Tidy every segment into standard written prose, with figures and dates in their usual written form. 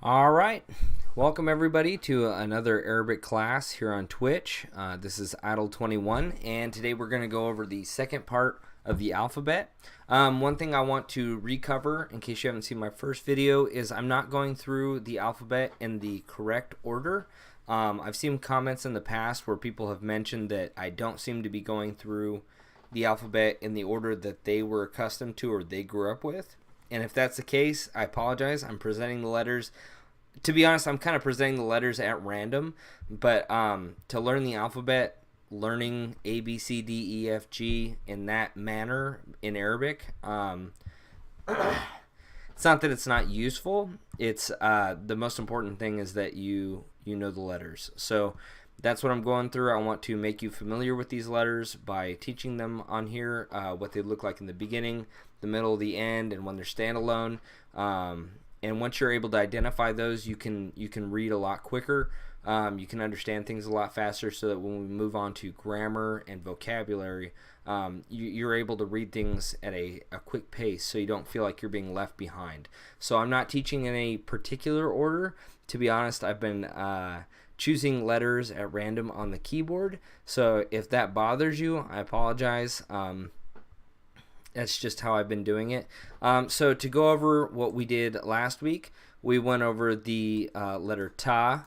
All right. Welcome everybody to another Arabic class here on Twitch. This is Idle21, and today we're going to go over the second part of the alphabet. One thing I want to recover, in case you haven't seen my first video, is I'm not going through the alphabet in the correct order. I've seen comments in the past where people have mentioned that I don't seem to be going through the alphabet in the order that they were accustomed to or they grew up with. And if that's the case, I apologize. I'm presenting the letters. To be honest, I'm kind of presenting the letters at random. But to learn the alphabet, learning A, B, C, D, E, F, G in that manner in Arabic, it's not that it's not useful. It's the most important thing is that you know the letters. So that's what I'm going through. I want to make you familiar with these letters by teaching them on here, what they look like in the beginning, the middle, the end, and when they're standalone. And once you're able to identify those, you can read a lot quicker. You can understand things a lot faster, so that when we move on to grammar and vocabulary, you're able to read things at a quick pace, so you don't feel like you're being left behind. So I'm not teaching in a particular order. To be honest, I've been choosing letters at random on the keyboard. So if that bothers you, I apologize. That's just how I've been doing it. So to go over what we did last week, we went over the letter Ta,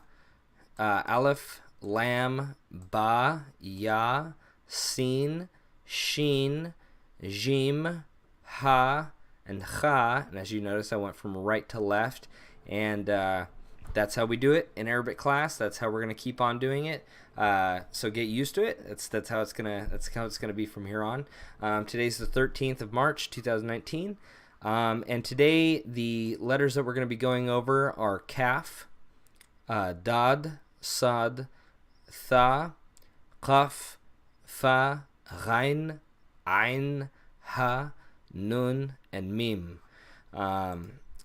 Aleph, Lam, Ba, Ya, Sin, Shin, Jim, Ha, and Kha. And as you notice, I went from right to left. And that's how we do it in Arabic class. That's how we're gonna keep on doing it. So get used to it. That's how it's gonna be from here on. Today's the 13th of March, 2019, and today the letters that we're gonna be going over are Kaf, Dodd, Sad, Tha, Qaf, Fa, Hein, Ein, Ha, Nun, and Mim.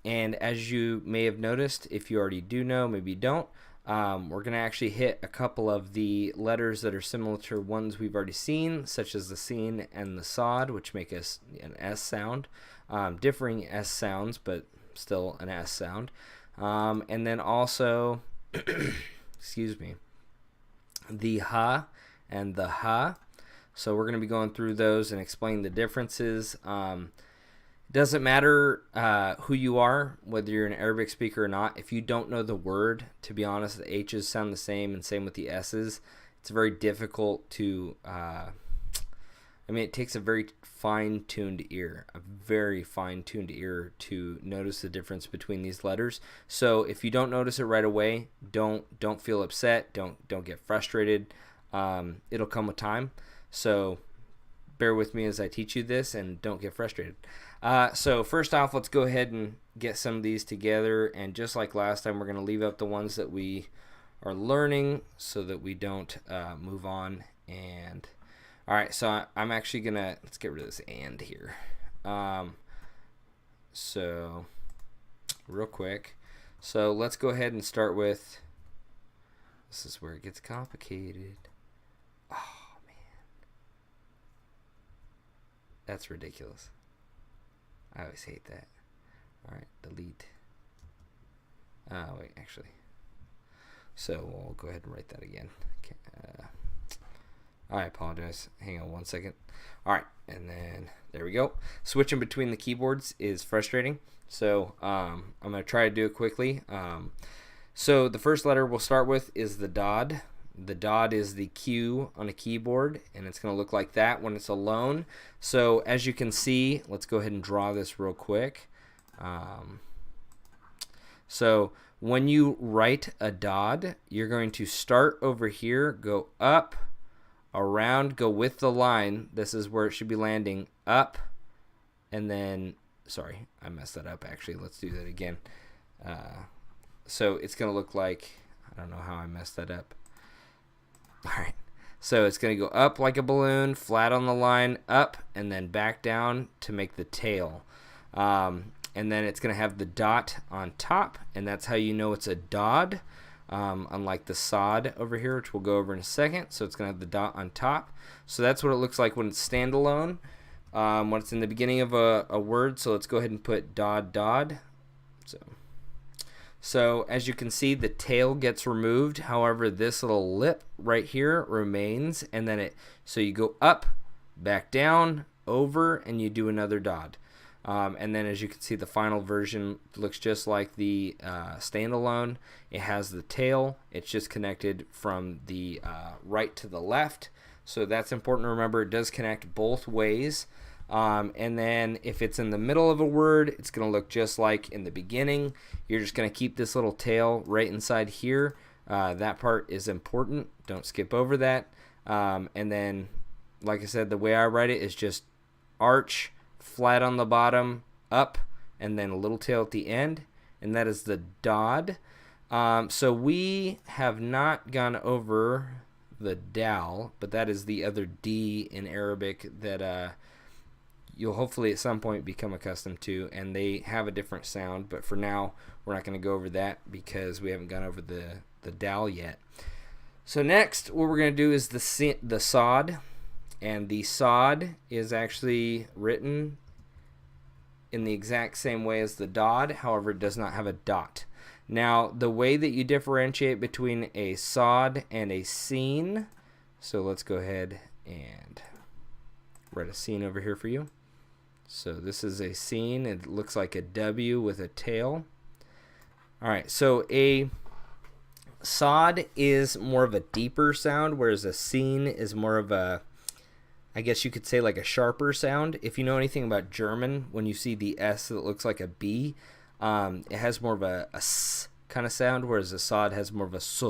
And as you may have noticed, if you already do know, maybe you don't, we're going to actually hit a couple of the letters that are similar to ones we've already seen, such as the Sin and the Sod, which make us an S sound. Differing S sounds, but still an S sound. And then also, excuse me, the Ha and the Ha. So we're going to be going through those and explaining the differences. Doesn't matter who you are, whether you're an Arabic speaker or not. If you don't know the word, to be honest, the H's sound the same, and same with the S's. It's very difficult to, it takes a very fine-tuned ear, to notice the difference between these letters. So if you don't notice it right away, don't feel upset, don't get frustrated. It'll come with time. So bear with me as I teach you this, and don't get frustrated. So first off, let's go ahead and get some of these together, and just like last time, we're going to leave out the ones that we are learning so that we don't move on. And alright, so I'm actually going to, let's get rid of this and here. So real quick, so let's go ahead and start with, this is where it gets complicated. Oh man, that's ridiculous. I always hate that. Alright, delete. Wait, actually. So we'll go ahead and write that again. Okay, I apologize. Hang on one second. Alright, and then there we go. Switching between the keyboards is frustrating. So I'm going to try to do it quickly. So the first letter we'll start with is the Dodd. The Dodd is the Q on a keyboard, and it's going to look like that when it's alone. So as you can see, let's go ahead and draw this real quick. So when you write a Dodd, you're going to start over here, go up, around, go with the line. This is where it should be landing, up, and then, sorry, I messed that up actually. Let's do that again. So it's going to look like, I don't know how I messed that up. Alright, so it's going to go up like a balloon, flat on the line, up, and then back down to make the tail. And then it's going to have the dot on top, and that's how you know it's a Dodd, unlike the Sod over here, which we'll go over in a second. So it's going to have the dot on top. So that's what it looks like when it's standalone, when it's in the beginning of a word. So let's go ahead and put Dodd. So as you can see, the tail gets removed. However, this little lip right here remains, and then so you go up, back down, over, and you do another Dodd. And then as you can see, the final version looks just like the standalone. It has the tail. It's just connected from the right to the left. So that's important to remember. It does connect both ways. And then if it's in the middle of a word, it's going to look just like in the beginning. You're just going to keep this little tail right inside here. That part is important. Don't skip over that. And then, like I said, the way I write it is just arch, flat on the bottom, up, and then a little tail at the end. And that is the Dodd. So we have not gone over the dal, but that is the other D in Arabic that you'll hopefully at some point become accustomed to, and they have a different sound, but for now we're not going to go over that because we haven't gone over the dal yet. So next what we're going to do is the sod, and the sod is actually written in the exact same way as the Dodd, however it does not have a dot. Now the way that you differentiate between a sod and a scene, so let's go ahead and write a scene over here for you. So this is a scene. It looks like a W with a tail. Alright, so a sod is more of a deeper sound, whereas a scene is more of a, I guess you could say, like a sharper sound. If you know anything about German, when you see the S that looks like a B, it has more of a S kind of sound, whereas a sod has more of a S.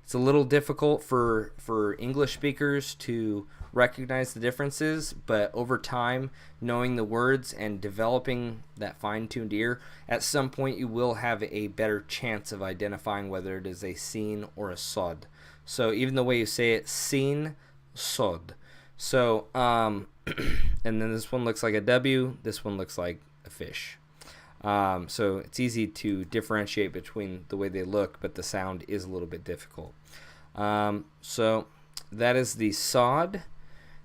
It's a little difficult for English speakers to recognize the differences, but over time, knowing the words and developing that fine-tuned ear, at some point you will have a better chance of identifying whether it is a scene or a sod. So even the way you say it, scene, sod. So and then this one looks like a W, this one looks like a fish. So it's easy to differentiate between the way they look, but the sound is a little bit difficult. So that is the sod.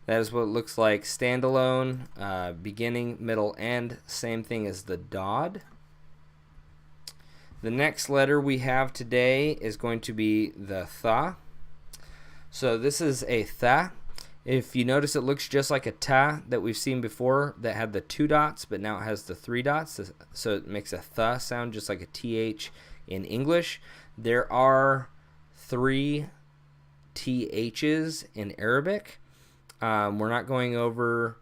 That is what it looks like standalone, beginning, middle, end. Same thing as the Dodd. The next letter we have today is going to be the Tha. So this is a Tha. If you notice, it looks just like a Ta that we've seen before that had the 2 dots, but now it has the 3 dots. So it makes a Tha sound just like a TH in English. There are 3 THs in Arabic. We're not going over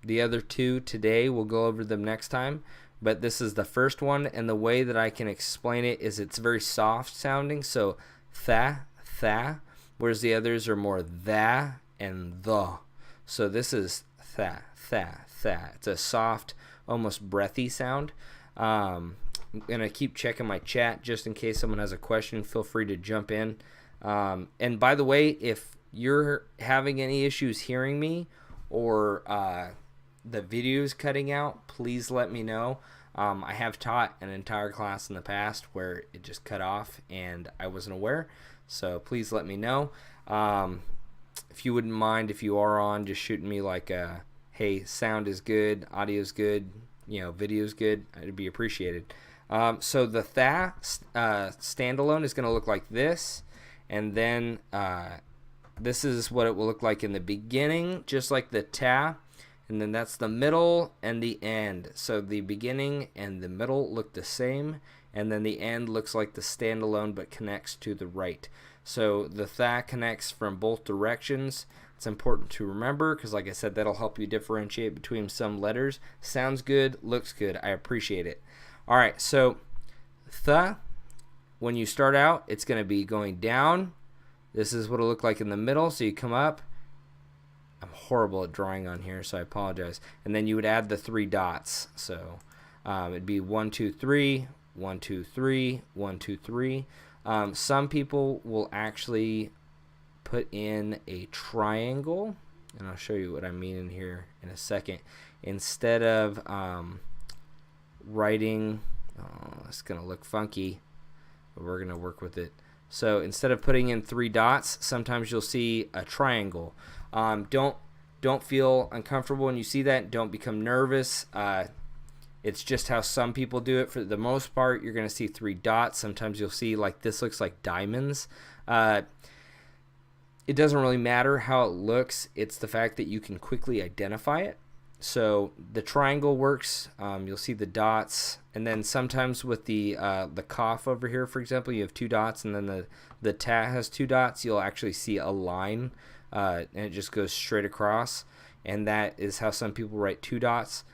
the other 2 today. We'll go over them next time. But this is the first one, and the way that I can explain it is it's very soft sounding. So Tha, Tha, whereas the others are more Tha and The. So this is Tha, Tha, Tha. It's a soft, almost breathy sound. I'm going to keep checking my chat just in case someone has a question. Feel free to jump in. And by the way, if you're having any issues hearing me or the video's cutting out, please let me know. I have taught an entire class in the past where it just cut off and I wasn't aware, so please let me know. If you wouldn't mind, if you are on, just shooting me like hey, sound is good, audio's good, video's good, it'd be appreciated. So the Tha standalone is going to look like this, and then this is what it will look like in the beginning, just like the Ta, and then that's the middle and the end. So the beginning and the middle look the same, and then the end looks like the standalone but connects to the right. So the Tha connects from both directions. It's important to remember because, like I said, that'll help you differentiate between some letters. Sounds good, looks good. I appreciate it. All right, so Tha, when you start out, it's going to be going down. This is what it'll look like in the middle. So you come up. I'm horrible at drawing on here, so I apologize. And then you would add the 3 dots. So it'd be 1, 2, 3, 1, 2, 3, 1, 2, 3. Some people will actually put in a triangle, and I'll show you what I mean in here in a second. Instead of writing, it's going to look funky, but we're going to work with it. So instead of putting in 3 dots, sometimes you'll see a triangle. Don't feel uncomfortable when you see that. Don't become nervous. It's just how some people do it. For the most part, you're going to see 3 dots. Sometimes you'll see like this looks like diamonds. It doesn't really matter how it looks. It's the fact that you can quickly identify it. So the triangle works. You'll see the dots, and then sometimes with the cough over here, for example, you have 2 dots, and then the ta has 2 dots. You'll actually see a line, and it just goes straight across, and that is how some people write 2 dots.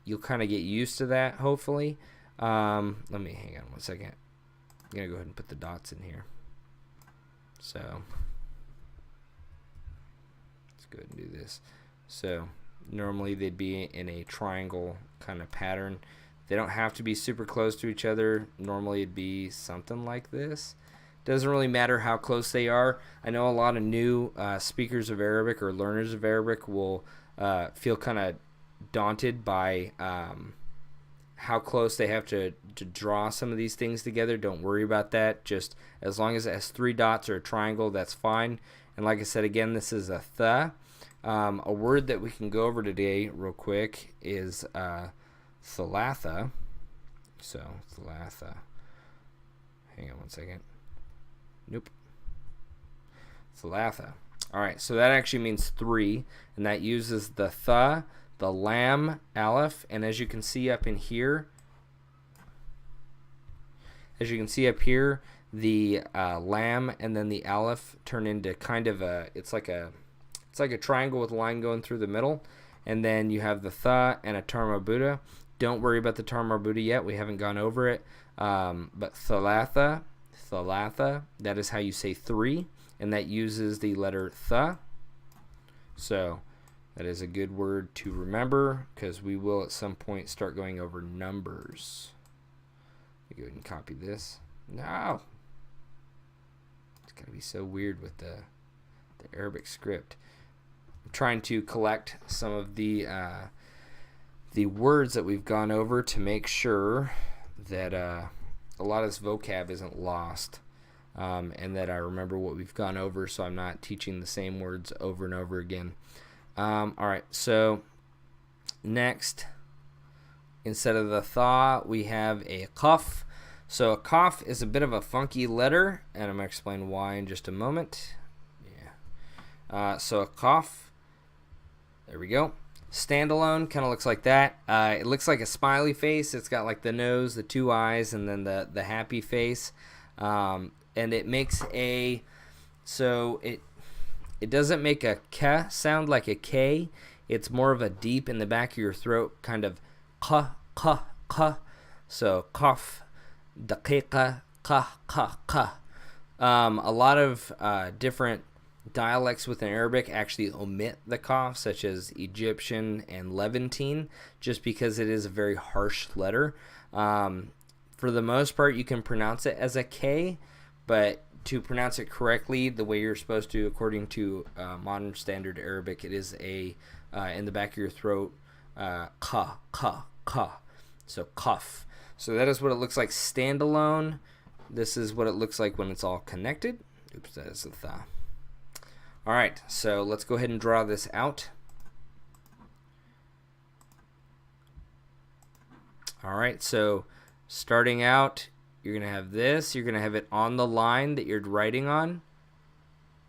You'll kind of get used to that, hopefully. Let me hang on one second. I'm gonna go ahead and put the dots in here. So let's go ahead and do this. So normally they'd be in a triangle kind of pattern. They don't have to be super close to each other. Normally it'd be something like this. Doesn't really matter how close they are. I know a lot of new speakers of Arabic or learners of Arabic will feel kind of daunted by how close they have to draw some of these things together. Don't worry about that. Just as long as it has 3 dots or a triangle, that's fine. And like I said, again, this is a th. A word that we can go over today real quick is thalatha. So thalatha. Hang on one second. Nope. Thalatha. All right, so that actually means 3, and that uses the th, the lam, aleph, and as you can see up in here, the lam and then the aleph turn into kind of a, it's like a triangle with a line going through the middle, and then you have the th and a tar marbuta. Don't worry about the tar marbuta yet. We haven't gone over it. But thalatha, that is how you say 3, and that uses the letter th. So that is a good word to remember, because we will at some point start going over numbers. Let me go ahead and copy this. No! It's going to be so weird with the Arabic script. I'm trying to collect some of the words that we've gone over to make sure that a lot of this vocab isn't lost, and that I remember what we've gone over, so I'm not teaching the same words over and over again. All right, so next, instead of the tha, we have a qaf. So a qaf is a bit of a funky letter, and I'm going to explain why in just a moment. Yeah. So a qaf, there we go. Standalone kind of looks like that. It looks like a smiley face. It's got like the nose, the 2 eyes, and then the happy face. And it makes a, so it doesn't make a k sound like a k. It's more of a deep in the back of your throat kind of ka, ka, ka. So qaf, daqiqa, ka, ka, ka. A lot of different dialects within Arabic actually omit the qaf, such as Egyptian and Levantine, just because it is a very harsh letter. For the most part, you can pronounce it as a K, but to pronounce it correctly, the way you're supposed to, according to modern standard Arabic, it is a in the back of your throat, ka, ka, ka. So qaf. So that is what it looks like standalone. This is what it looks like when it's all connected. Oops, that is the tha. All right, so let's go ahead and draw this out. All right, so starting out, you're going to have this. You're going to have it on the line that you're writing on.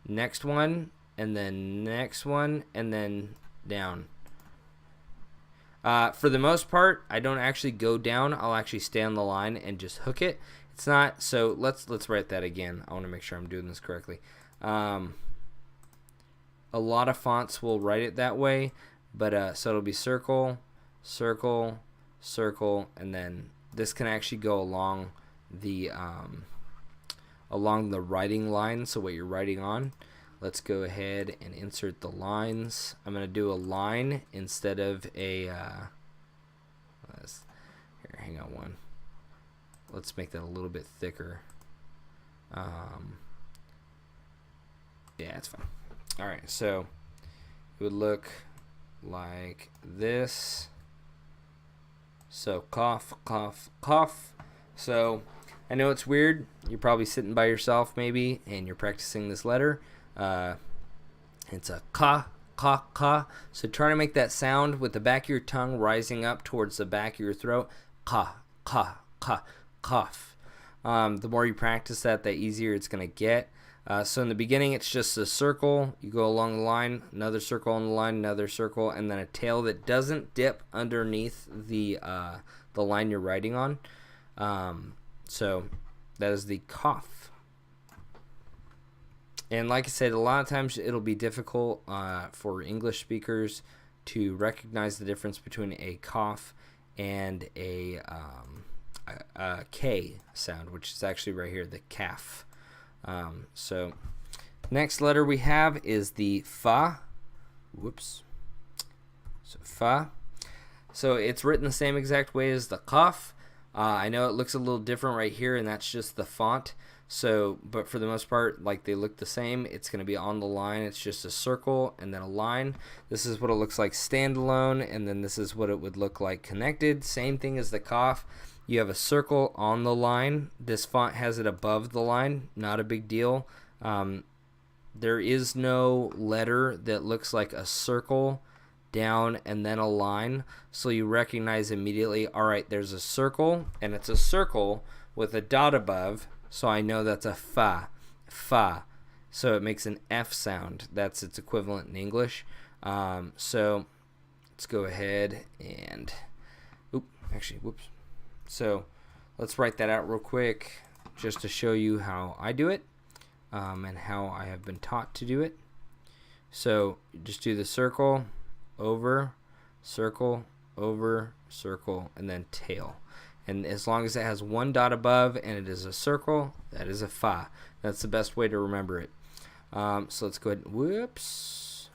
Next one, and then next one, and then down. For the most part, I don't actually go down. I'll actually stay on the line and just hook it. It's not, so let's write that again. I want to make sure I'm doing this correctly. A lot of fonts will write it that way, but so it'll be circle, circle, circle, and then this can actually go along the writing line, so what you're writing on. Let's go ahead and insert the lines. I'm going to do a line instead of a here, hang on one. Let's make that a little bit thicker. Yeah, it's fine. All right, so it would look like this. So cough, cough, cough. So I know it's weird. You're probably sitting by yourself maybe, and you're practicing this letter. It's a ka, ka, ka. So try to make that sound with the back of your tongue rising up towards the back of your throat. Ka, ka, ka, cough. The more you practice that, the easier it's going to get. So in the beginning, it's just a circle. You go along the line, another circle on the line, another circle, and then a tail that doesn't dip underneath the line you're writing on. So that is the cough. And like I said, a lot of times it'll be difficult for English speakers to recognize the difference between a cough and a K sound, which is actually right here, the calf. So next letter we have is the fa. Whoops. So fa. So it's written the same exact way as the qaf. I know it looks a little different right here, and that's just the font. So, but for the most part, like they look the same. It's going to be on the line. It's just a circle and then a line. This is what it looks like standalone, and then this is what it would look like connected. Same thing as the qaf. You have a circle on the line. This font has it above the line. Not a big deal. There is no letter that looks like a circle down and then a line. So you recognize immediately, all right, there's a circle, and it's a circle with a dot above. So I know that's a fa. Fa. So it makes an F sound. That's its equivalent in English. So let's go ahead and... whoops. So let's write that out real quick just to show you how I do it and how I have been taught to do it. So just do the circle, over, circle, over, circle, and then tail. And as long as it has one dot above and it is a circle, that is a fa. That's the best way to remember it. So let's go ahead and whoops.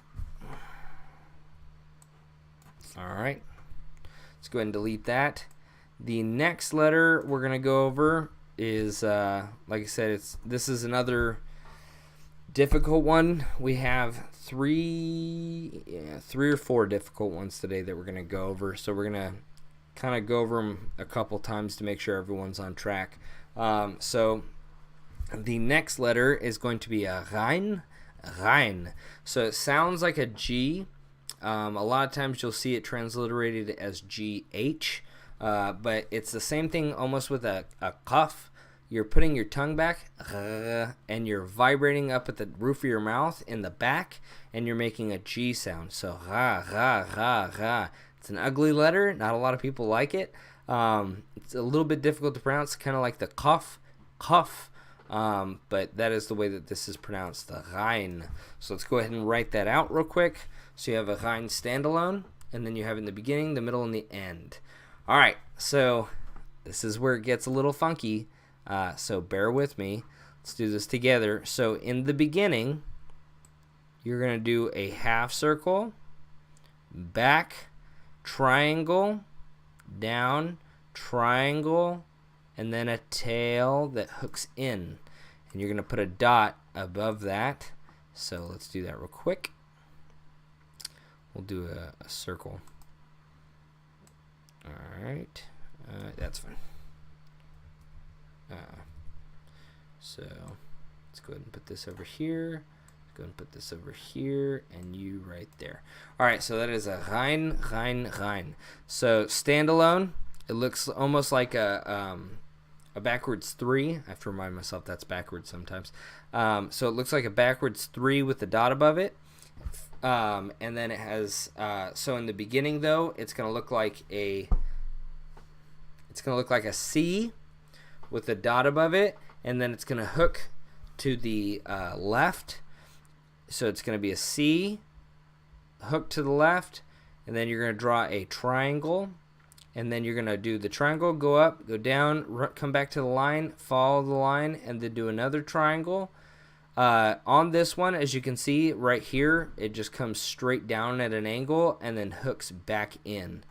All right. Let's go ahead and delete that. The next letter we're going to go over is, like I said, this is another difficult one. We have three or four difficult ones today that we're going to go over. So we're going to kind of go over them a couple times to make sure everyone's on track. So the next letter is going to be a Hein. Hein. So it sounds like a G. A lot of times you'll see it transliterated as GH. But it's the same thing almost with a cough. You're putting your tongue back and you're vibrating up at the roof of your mouth in the back, and you're making a G sound. So ra, ra, ra, ra. It's an ugly letter. Not a lot of people like it. It's a little bit difficult to pronounce, kind of like the cough. But that is the way that this is pronounced, the Hein. So let's go ahead and write that out real quick. So you have a Hein standalone, and then you have in the beginning, the middle, and the end. All right, so this is where it gets a little funky, so bear with me. Let's do this together. So in the beginning, you're going to do a half circle, back, triangle, down, triangle, and then a tail that hooks in. And you're going to put a dot above that. So let's do that real quick. We'll do a circle. Alright, that's fine. So let's go ahead and put this over here. Let's go ahead and put this over here, and you right there. Alright, so that is a Hein, Hein, Hein. So standalone, it looks almost like a backwards 3. I have to remind myself that's backwards sometimes. So it looks like a backwards 3 with the dot above it. And then it has so in the beginning though, it's gonna look like a C with a dot above it, and then it's gonna hook to the left. So it's gonna be a C hook to the left, and then you're gonna draw a triangle, and then you're gonna do the triangle, go up, go down, come back to the line, follow the line, and then do another triangle. On this one, as you can see right here, it just comes straight down at an angle and then hooks back in.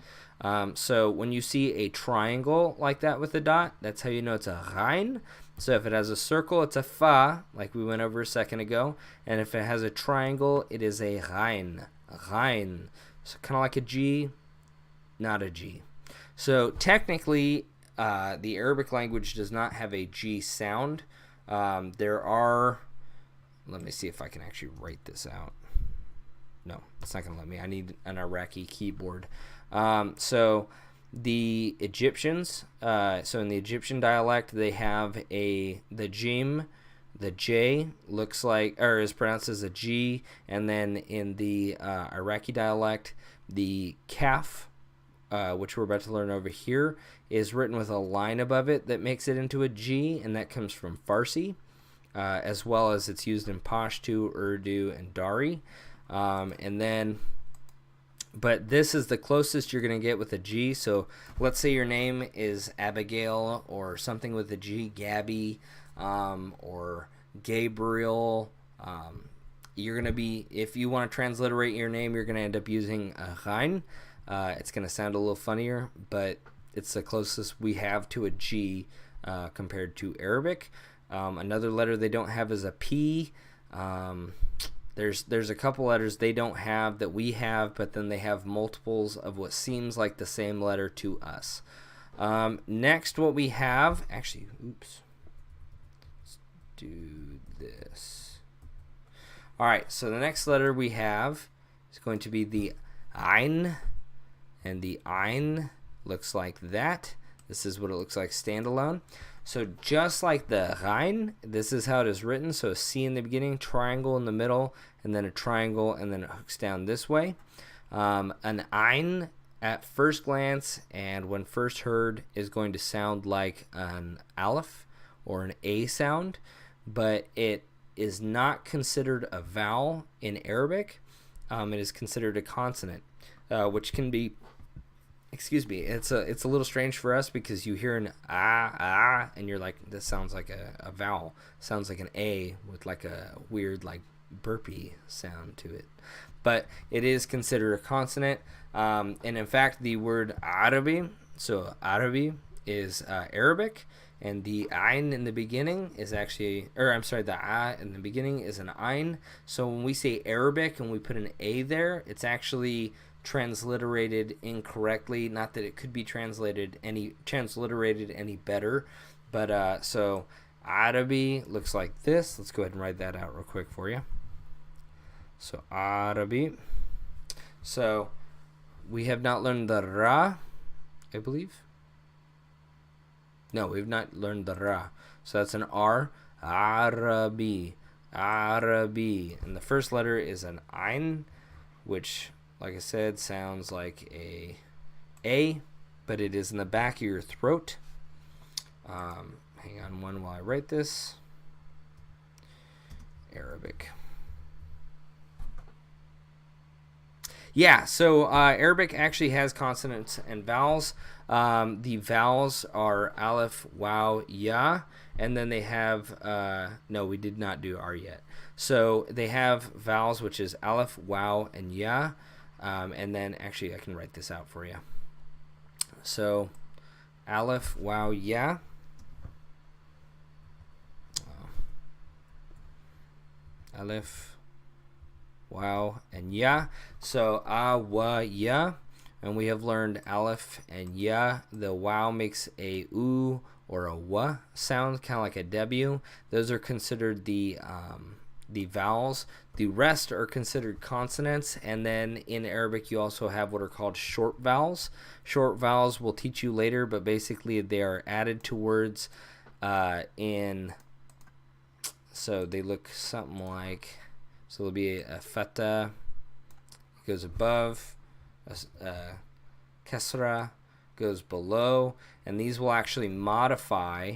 So when you see a triangle like that with a dot, that's how you know it's a Hein. So if it has a circle, it's a Fa, like we went over a second ago. And if it has a triangle, it is a Hein. Hein. So kind of like a G, not a G. So technically, the Arabic language does not have a G sound. There are... Let me see if I can actually write this out. No, it's not going to let me. I need an Iraqi keyboard. So the Egyptians, so in the Egyptian dialect, they have the jim, the J looks like, or is pronounced as a G, and then in the Iraqi dialect, the kaf, which we're about to learn over here, is written with a line above it that makes it into a G, and that comes from Farsi, as well as it's used in Pashto, Urdu, and Dari. And then, but this is the closest you're going to get with a G. So let's say your name is Abigail or something with a G, Gabby, or Gabriel. You're going to be, if you want to transliterate your name, you're going to end up using a Hein. It's going to sound a little funnier, but it's the closest we have to a G compared to Arabic. Another letter they don't have is a P. There's a couple letters they don't have that we have, but then they have multiples of what seems like the same letter to us. Next, what we have, actually, oops. Let's do this. All right, so the next letter we have is going to be the Ein, and the Ein looks like that. This is what it looks like standalone. So just like the Hein, this is how it is written. So a C in the beginning, triangle in the middle, and then a triangle, and then it hooks down this way. An Ein, at first glance, and when first heard, is going to sound like an Aleph or an A sound, but it is not considered a vowel in Arabic. It is considered a consonant, which can be, excuse me, it's a little strange for us because you hear an ah, and you're like, this sounds like a vowel. Sounds like an A with like a weird like burpy sound to it. But it is considered a consonant. And in fact, the word Arabi, so Arabi is Arabic, and the Ein in the beginning is actually, or I'm sorry, the A in the beginning is an Ein. So when we say Arabic and we put an A there, it's actually transliterated incorrectly. Not that it could be transliterated any better, but so Arabi looks like this. Let's go ahead and write that out real quick for you. So Arabi. So we have not learned the Ra, I believe. No, we've not learned the Ra. So that's an R. Arabi. Arabi. And the first letter is an Ein, which, like I said, sounds like A, but it is in the back of your throat. Hang on one while I write this. Arabic. Yeah, so Arabic actually has consonants and vowels. The vowels are Aleph, Waw, Ya, and then they have, no, we did not do R yet. So they have vowels, which is Aleph, Waw, and Ya. And then actually I can write this out for you. So Aleph, Waw, Ya. Aleph, Waw, and Ya. So Wa, Ya. And we have learned Aleph and Ya. The Waw makes a U or a W sound, kind of like a W. Those are considered the vowels. The rest are considered consonants, and then in Arabic you also have what are called short vowels. Short vowels we'll teach you later, but basically they are added to words so they look something like, so there'll be a fata, it goes above, a kasra goes below, and these will actually modify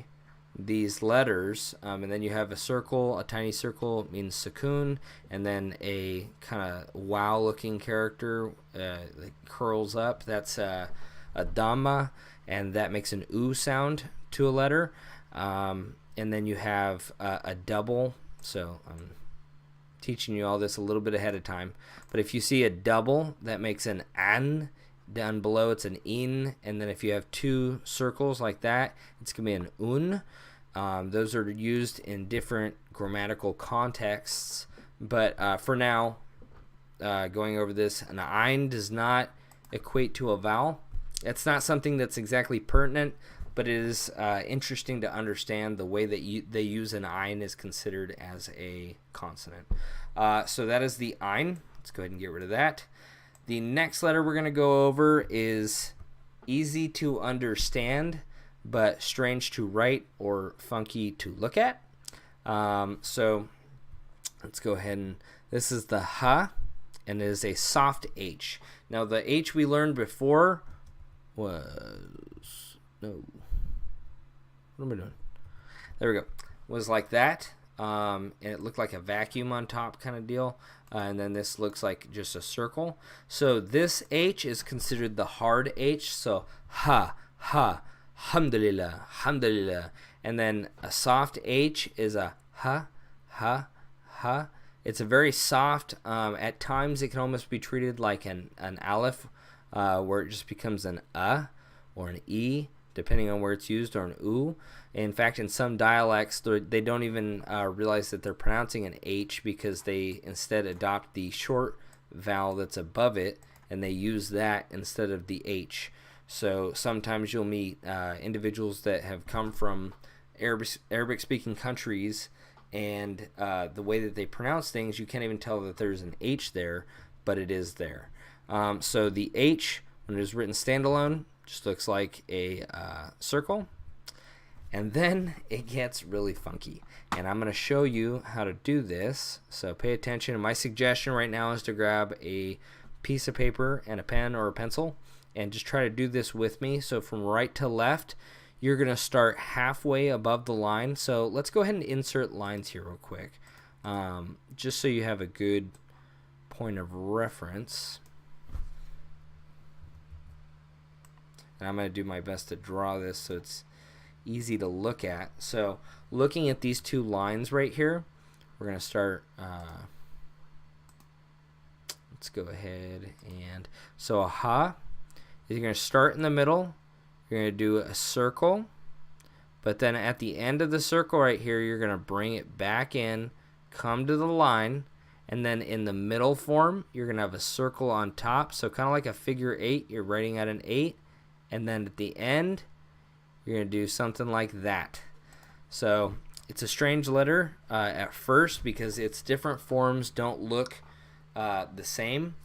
these letters, and then you have a circle. A tiny circle means sukoon, and then a kind of wow looking character that curls up, that's a dhamma, and that makes an oo sound to a letter. And then you have a double, so I'm teaching you all this a little bit ahead of time, but if you see a double, that makes an an. Down below it's an in, and then if you have two circles like that, it's going to be an un. Those are used in different grammatical contexts, but for now, going over this, an ein does not equate to a vowel. It's not something that's exactly pertinent, but it is interesting to understand the way that they use an ein is considered as a consonant. So that is the ein. Let's go ahead and get rid of that. The next letter we're going to go over is easy to understand, but strange to write or funky to look at. So let's go ahead and this is the ha, and it is a soft H. Now the H we learned before was, no, what am I doing? There we go. Was like that, and it looked like a vacuum on top kind of deal. And then this looks like just a circle. So this H is considered the hard H. So ha, ha, hamdulillah, hamdulillah. And then a soft H is a ha, ha, ha. It's a very soft, at times it can almost be treated like an aleph, where it just becomes an or an e, depending on where it's used, or an u. In fact, in some dialects, they don't even realize that they're pronouncing an H, because they instead adopt the short vowel that's above it, and they use that instead of the H. So sometimes you'll meet individuals that have come from Arabic-speaking countries, and the way that they pronounce things, you can't even tell that there's an H there, but it is there. So the H, when it is written standalone, just looks like a circle. And then it gets really funky. And I'm going to show you how to do this. So pay attention. And my suggestion right now is to grab a piece of paper and a pen or a pencil and just try to do this with me. So from right to left, you're going to start halfway above the line. So let's go ahead and insert lines here real quick, just so you have a good point of reference. And I'm going to do my best to draw this so it's easy to look at. So looking at these two lines right here, we're going to start, let's go ahead and, so a ha, you're going to start in the middle, you're going to do a circle, but then at the end of the circle right here, you're going to bring it back in, come to the line, and then in the middle form, you're going to have a circle on top, so kind of like a figure 8, you're writing out an 8, and then at the end, you're going to do something like that. So it's a strange letter at first, because its different forms don't look the same.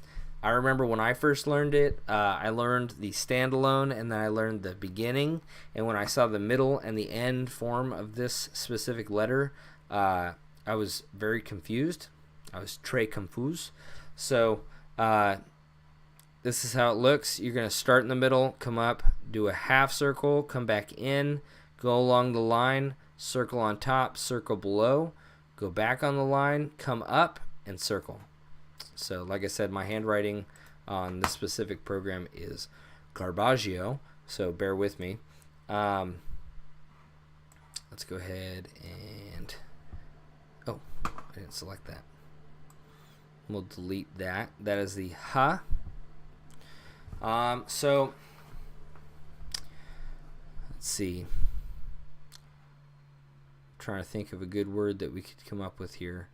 I remember when I first learned it, I learned the standalone, and then I learned the beginning. And when I saw the middle and the end form of this specific letter, I was very confused. I was très confus. So this is how it looks. You're going to start in the middle, come up, do a half circle, come back in, go along the line, circle on top, circle below, go back on the line, come up, and circle. So like I said, my handwriting on this specific program is garbaggio, so bear with me. Let's go ahead and, oh, I didn't select that. We'll delete that. That is the ha. So let's see. I'm trying to think of a good word that we could come up with here.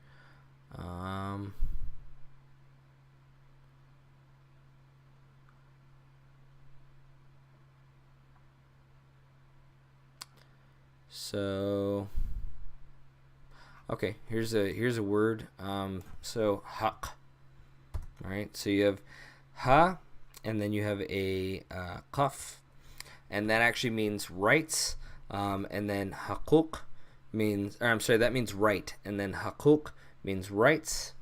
So okay, here's a word. So haq. All right. So you have ha, and then you have a qaf, and that actually means rights. And then haquk means, or I'm sorry, that means right, and then haquk means rights.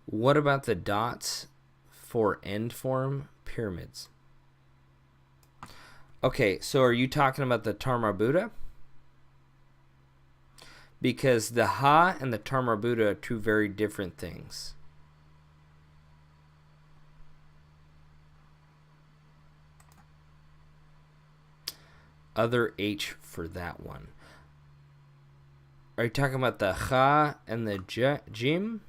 What about the dots for end form pyramids? Okay, so are you talking about the Tarmarbuda? Because the ha and the Tarmarbuda are two very different things. Other H for that one. Are you talking about the ha and the jim?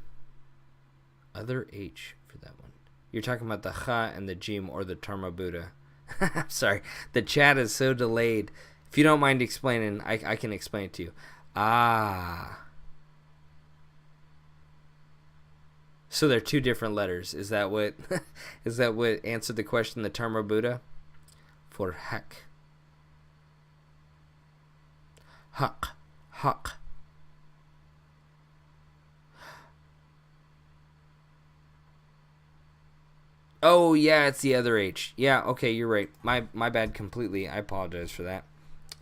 Other H for that one. You're talking about the ha and the jim, or the Tarmarbuda. Sorry, the chat is so delayed. If you don't mind explaining, I can explain it to you. Ah. So they're two different letters. Is that what is that what answered the question, the Tarmarbuda? For heck. Haq. Huck. Oh, yeah, it's the other H. Yeah, okay, you're right. My bad completely. I apologize for that.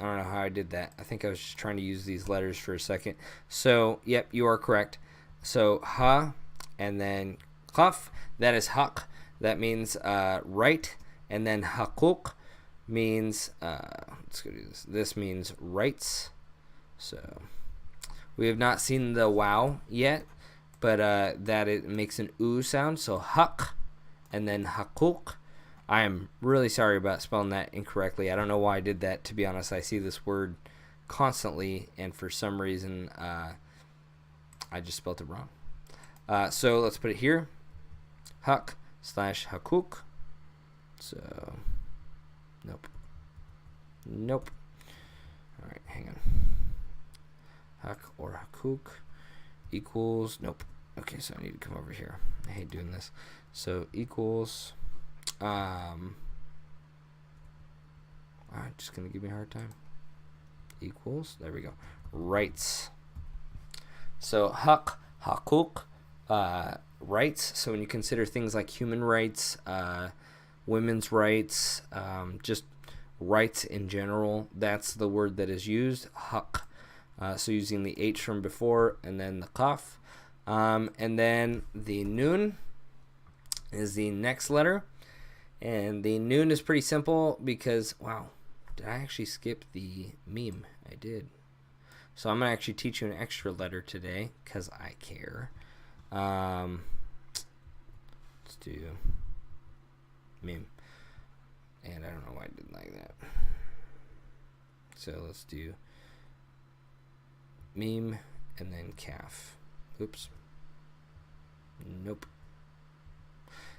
I don't know how I did that. I think I was just trying to use these letters for a second. So, yep, you are correct. So, ha, and then kaf, that is haq. That means right. And then hakuk means, let's go do this. This means rights. So, we have not seen the wow yet, but that it makes an oo sound. So, haq, and then hakuk. I am really sorry about spelling that incorrectly. I don't know why I did that, to be honest. I see this word constantly, and for some reason, I just spelled it wrong. So let's put it here. Huck / hakuk. So, nope. Nope. All right, hang on. Huck or hakuk equals, nope. Okay, so I need to come over here. I hate doing this. So equals, just gonna give me a hard time. Equals, there we go. Rights. So haq, hakuk, rights. So when you consider things like human rights, women's rights, just rights in general, that's the word that is used. Haq. So using the H from before and then the kaf. And then the noon is the next letter. And the noon is pretty simple because, wow, did I actually skip the meme? I did. So I'm going to actually teach you an extra letter today because I care. Let's do meme. And I don't know why I didn't like that. So let's do meme and then calf. Oops. Nope.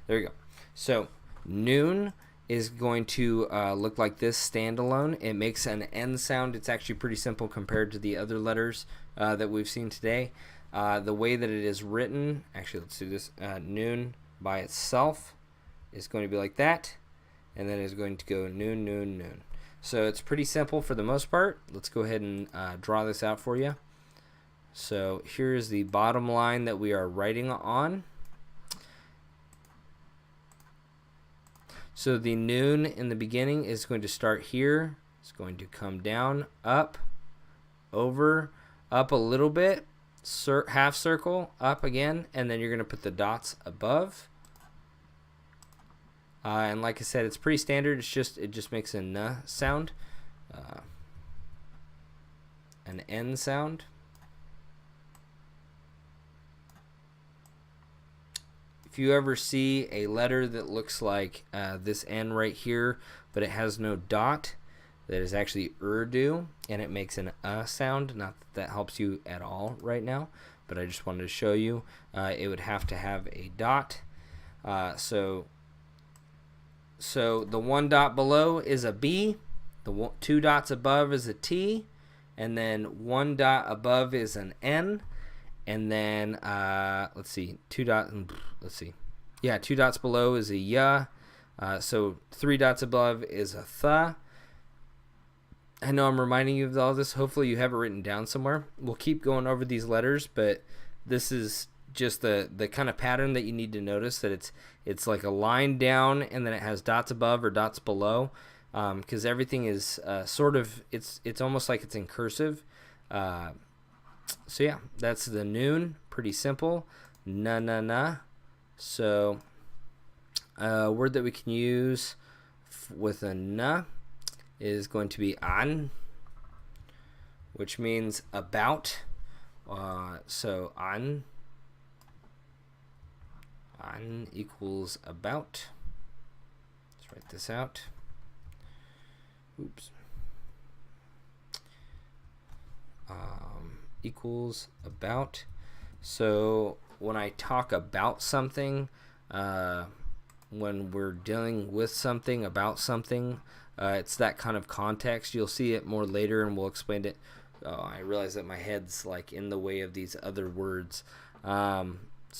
There we go. So noon is going to look like this standalone. It makes an N sound. It's actually pretty simple compared to the other letters that we've seen today. The way that it is written, actually let's do this. Noon by itself is going to be like that, and then it's going to go noon, noon, noon. So it's pretty simple for the most part. Let's go ahead and draw this out for you. So here's the bottom line that we are writing on. So the noon in the beginning is going to start here. It's going to come down, up, over, up a little bit, half circle, up again, and then you're going to put the dots above. And like I said, it's pretty standard. It just makes a n sound, an N sound. If you ever see a letter that looks like this N right here, but it has no dot, that is actually Urdu, and it makes an sound. Not that helps you at all right now, but I just wanted to show you. It would have to have a dot. So the one dot below is a B, the two dots above is a T, and then one dot above is an N. And then, let's see, two dots below is a ya. So 3 dots above is a th. I know I'm reminding you of all this. Hopefully you have it written down somewhere. We'll keep going over these letters, but this is just the kind of pattern that you need to notice, that it's like a line down and then it has dots above or dots below, because everything is sort of, it's almost like it's in cursive. So yeah, that's the noon. Pretty simple. Na na na. So a word that we can use with a na is going to be an, which means about. So an equals about. Let's write this out. Oops. Equals about. So when I talk about something, when we're dealing with something, about something, it's that kind of context. You'll see it more later and we'll explain it. Oh, I realize that my head's like in the way of these other words. So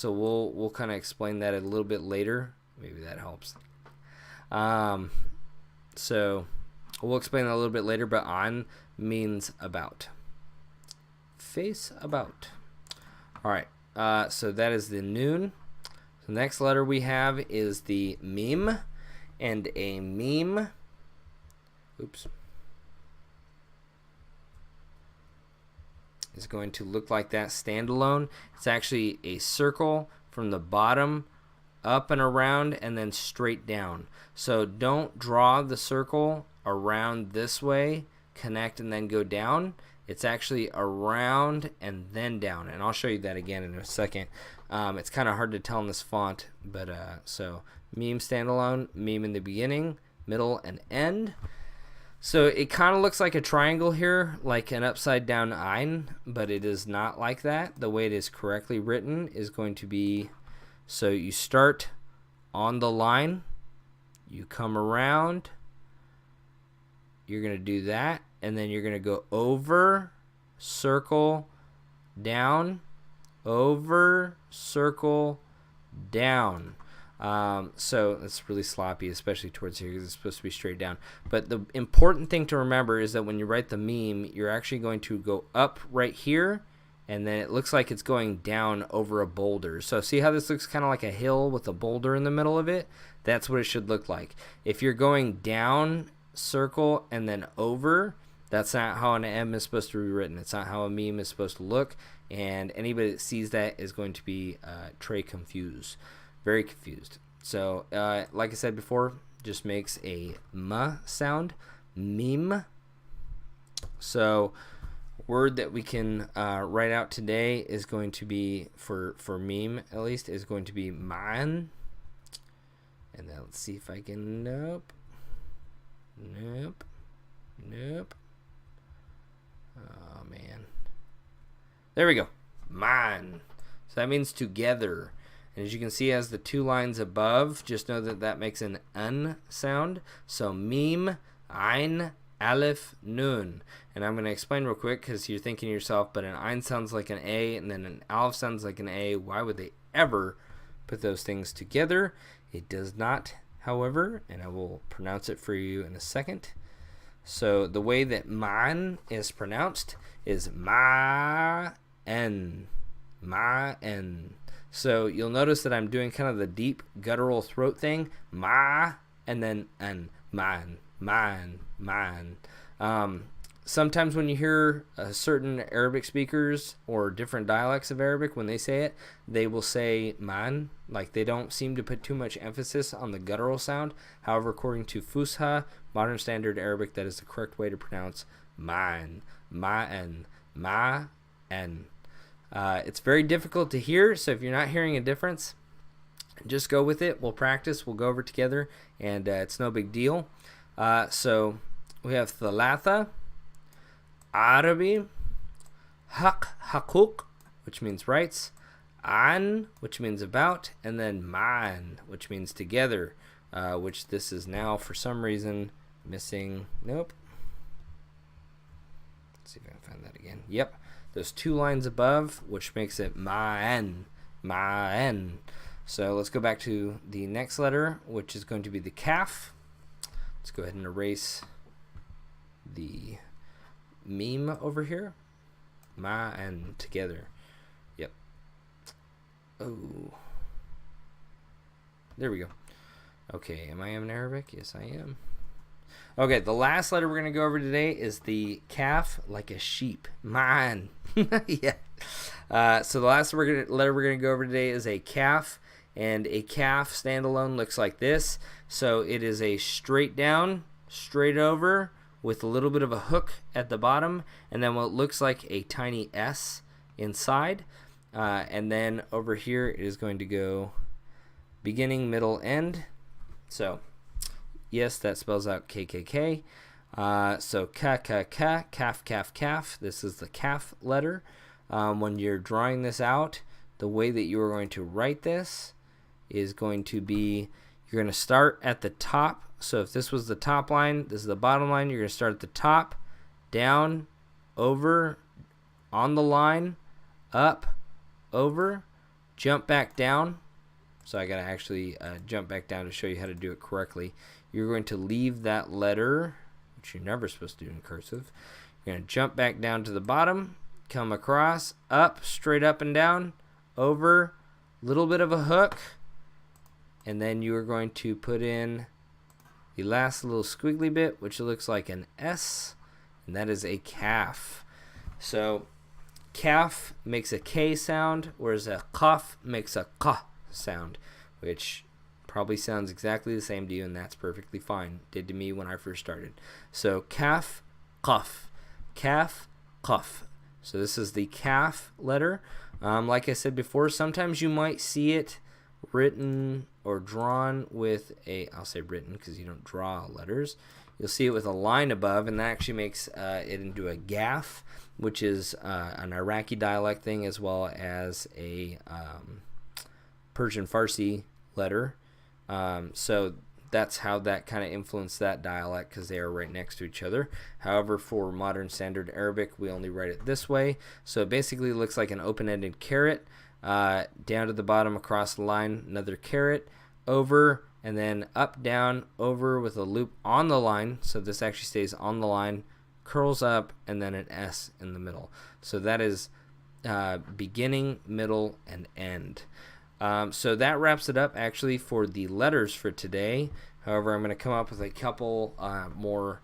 we'll kind of explain that a little bit later. Maybe that helps. So we'll explain that a little bit later, but an means about. face about. All right, so that is the noon. The next letter we have is the meme, and a meme, is going to look like that standalone. It's actually a circle from the bottom up and around and then straight down. So don't draw the circle around this way, connect and then go down. It's actually around and then down, and I'll show you that again in a second. It's kind of hard to tell in this font, but so meme standalone, meme in the beginning, middle, and end. So it kind of looks like a triangle here, like an upside down Ein, but it is not like that. The way it is correctly written is going to be, so you start on the line, you come around, you're going to do that, and then you're going to go over, circle, down, over, circle, down. So it's really sloppy, especially towards here because it's supposed to be straight down. But the important thing to remember is that when you write the meme, you're actually going to go up right here, and then it looks like it's going down over a boulder. So see how this looks kind of like a hill with a boulder in the middle of it? That's what it should look like. If you're going down, circle, and then over, that's not how an M is supposed to be written. It's not how a meme is supposed to look, and anybody that sees that is going to be très confused. Very confused. So, like I said before, just makes a M sound, meme. So, word that we can write out today is going to be, for meme at least, is going to be man. And then let's see if I can, nope. Oh, man. There we go. Man. So that means together. And as you can see, as the two lines above, just know that that makes an un sound. So meme, ein, aleph, nun. And I'm going to explain real quick because you're thinking to yourself, but an ein sounds like an A and then an aleph sounds like an A. Why would they ever put those things together? It does not, however, and I will pronounce it for you in a second. So the way that man is pronounced is ma-en. Ma-en. So you'll notice that I'm doing kind of the deep guttural throat thing. Ma, and then en. Man, man, man. Sometimes when you hear certain Arabic speakers or different dialects of Arabic, when they say it, they will say man. Like they don't seem to put too much emphasis on the guttural sound. However, according to Fusha, Modern Standard Arabic, that is the correct way to pronounce man. Ma-en. Ma-en. It's very difficult to hear, so if you're not hearing a difference, just go with it. We'll practice. We'll go over it together, and it's no big deal. So we have thalatha, Arabi, haquk, which means rights, an, which means about, and then man, which means together, which this is now for some reason missing. Nope. Let's see if I can find that again. Yep. Those two lines above, which makes it ma'en, ma'en. So let's go back to the next letter, which is going to be the kaf. Let's go ahead and erase the meme over here. Ma'en, together. Yep. Oh. There we go. Okay, am I in Arabic? Yes, I am. Okay, the last letter we're going to go over today is the kaf, like a sheep. Man. Yeah. So the last letter we're going to go over today is a kaf, and a kaf standalone looks like this. So it is a straight down, straight over, with a little bit of a hook at the bottom, and then what looks like a tiny S inside. And then over here it is going to go beginning, middle, end. So yes, that spells out KKK. So ka, kaf, kaf, kaf. This is the kaf letter. When you're drawing this out, the way that you are going to write this is going to be, you're going to start at the top. So if this was the top line, this is the bottom line. You're going to start at the top, down, over, on the line, up, over, jump back down. So I got to actually jump back down to show you how to do it correctly. You're going to leave that letter, which you're never supposed to do in cursive. You're going to jump back down to the bottom, come across, up, straight up and down, over, little bit of a hook, and then you are going to put in the last little squiggly bit, which looks like an S, and that is a calf. So calf makes a K sound, whereas a cough makes a K sound, which probably sounds exactly the same to you, and that's perfectly fine. Did to me when I first started. So calf, cough, calf, cough. So this is the calf letter. Like I said before, sometimes you might see it written or drawn with a, I'll say written because you don't draw letters. You'll see it with a line above, and that actually makes it into a gaff, which is an Iraqi dialect thing, as well as a Persian Farsi letter. So that's how that kind of influenced that dialect, because they are right next to each other. However, for modern standard Arabic, we only write it this way. So it basically looks like an open-ended caret. Down to the bottom across the line, another caret, over, and then up, down, over with a loop on the line. So this actually stays on the line, curls up, and then an S in the middle. So that is beginning, middle, and end. So that wraps it up actually for the letters for today. However, I'm going to come up with a couple more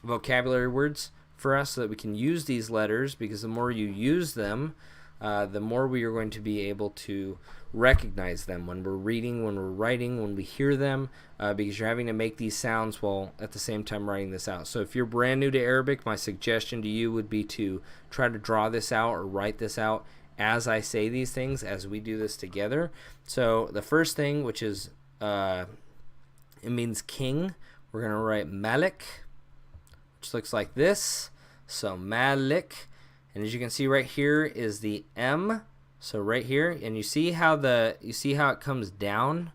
vocabulary words for us so that we can use these letters, because the more you use them, the more we are going to be able to recognize them when we're reading, when we're writing, when we hear them, because you're having to make these sounds while at the same time writing this out. So if you're brand new to Arabic, my suggestion to you would be to try to draw this out or write this out as I say these things, as we do this together. So the first thing, which is, it means king, we're going to write Malik, which looks like this. So Malik. And as you can see right here is the M. So right here, and you see how it comes down.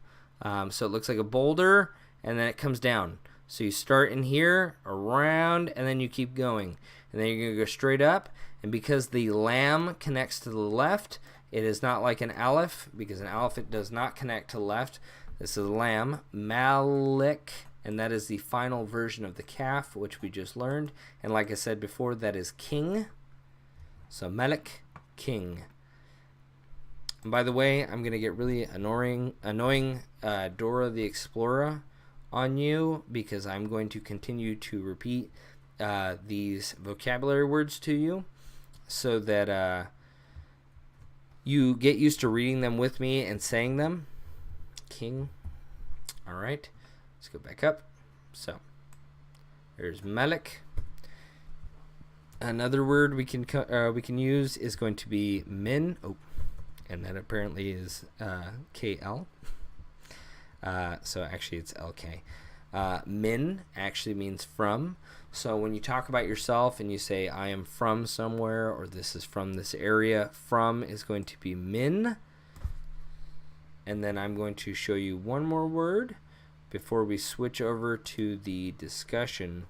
So it looks like a boulder, and then it comes down. So you start in here, around, and then you keep going. And then you're going to go straight up. And because the lam connects to the left, it is not like an aleph, because an aleph, it does not connect to the left. This is lam, Malik, and that is the final version of the calf, which we just learned. And like I said before, that is king. So Malik, king. And by the way, I'm going to get really annoying Dora the Explorer on you, because I'm going to continue to repeat these vocabulary words to you, so that you get used to reading them with me and saying them. King. All right. Let's go back up. So there's Malik. Another word we can use is going to be min. Oh, and that apparently is KL. So actually it's LK. Min actually means from. So when you talk about yourself and you say, I am from somewhere, or this is from this area, from is going to be min. And then I'm going to show you one more word before we switch over to the discussion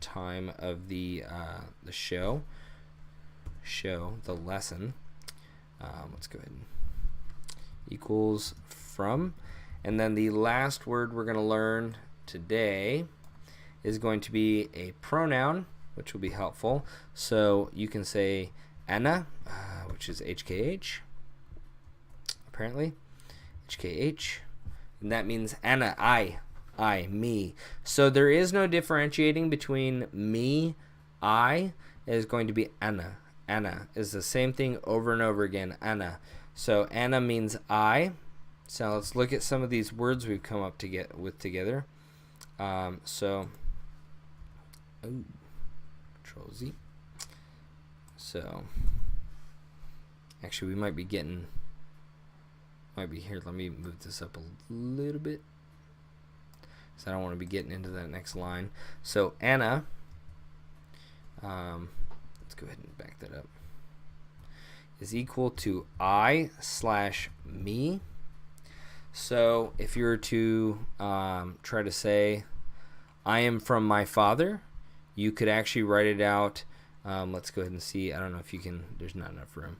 time of the the lesson. Let's go ahead and equals from. And then the last word we're going to learn today is going to be a pronoun, which will be helpful. So you can say ana, which is HKH, apparently. HKH. And that means ana, I, me. So there is no differentiating between me, I. It is going to be ana. Ana is the same thing over and over again. Ana. So ana means I. So let's look at some of these words we've come up together. Control Z. So actually we might be here. Let me move this up a little bit, because I don't want to be getting into that next line. So Anna, let's go ahead and back that up, is equal to I/me. So if you were to try to say I am from my father, you could actually write it out. Let's go ahead and see. I don't know if you can. There's not enough room.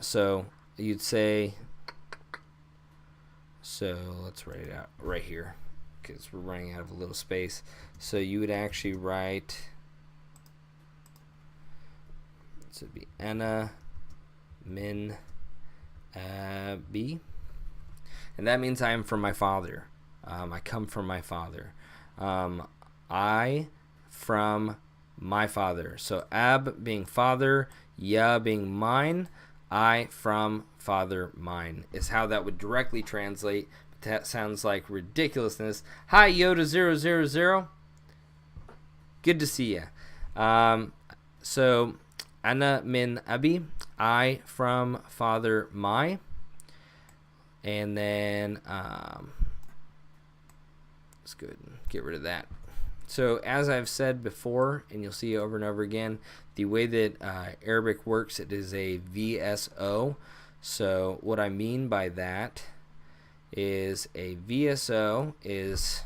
So you'd say. So let's write it out right here, because we're running out of a little space. So you would actually write So it'd be ana min abi. And that means I am from my father. I come from my father. I from my father. So ab being father, ya being mine, I from father mine is how that would directly translate. But that sounds like ridiculousness. Hi Yoda000. Good to see you. So ana min abi, I from father my. And then let's go ahead and get rid of that. So as I've said before, and you'll see over and over again, the way that Arabic works, it is a VSO. So what I mean by that is a VSO is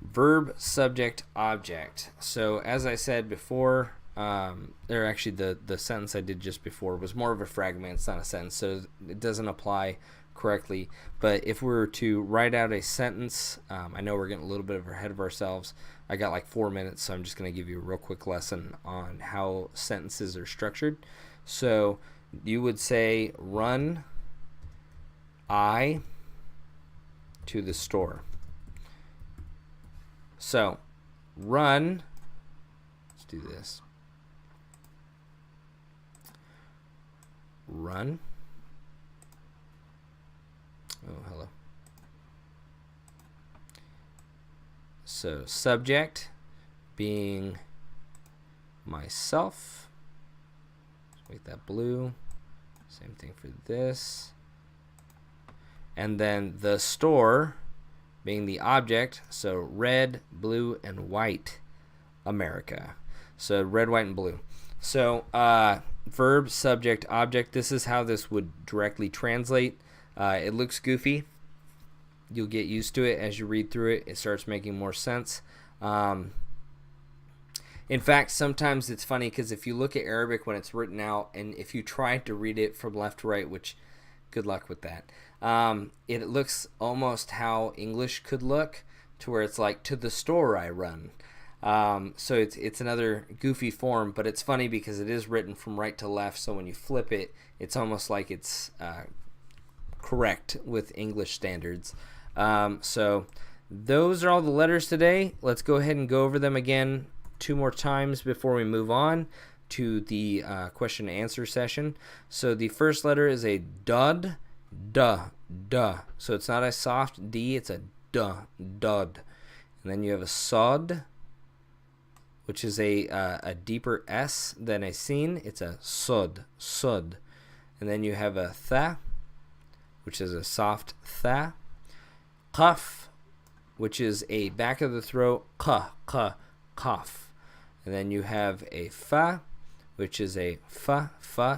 verb, subject, object. So as I said before, or actually the sentence I did just before was more of a fragment. It's not a sentence, so it doesn't apply correctly. But if we were to write out a sentence, I know we're getting a little bit ahead of ourselves. I got like 4 minutes, so I'm just going to give you a real quick lesson on how sentences are structured. So you would say, run I to the store. So run, let's do this. Run. Oh, hello. So subject being myself. Let's make that blue. Same thing for this. And then the store being the object. So red, blue, and white, America. So red, white, and blue. So verb, subject, object. This is how this would directly translate. It looks goofy. You'll get used to it as you read through it. It starts making more sense. In fact, sometimes it's funny because if you look at Arabic when it's written out, and if you try to read it from left to right, which good luck with that, it looks almost how English could look, to where it's like, to the store I run. So it's another goofy form, but it's funny because it is written from right to left, so when you flip it, it's almost like it's correct with English standards. So those are all the letters today. Let's go ahead and go over them again 2 more times before we move on to the question and answer session. So the first letter is a Dodd, duh. So it's not a soft D, it's a duh, Dodd. And then you have a Sod, which is a deeper S than a sin. It's a Sod. And then you have a Tha, which is a soft Tha. Qaf, which is a back of the throat, Qaf. And then you have a Fa, which is a Fa.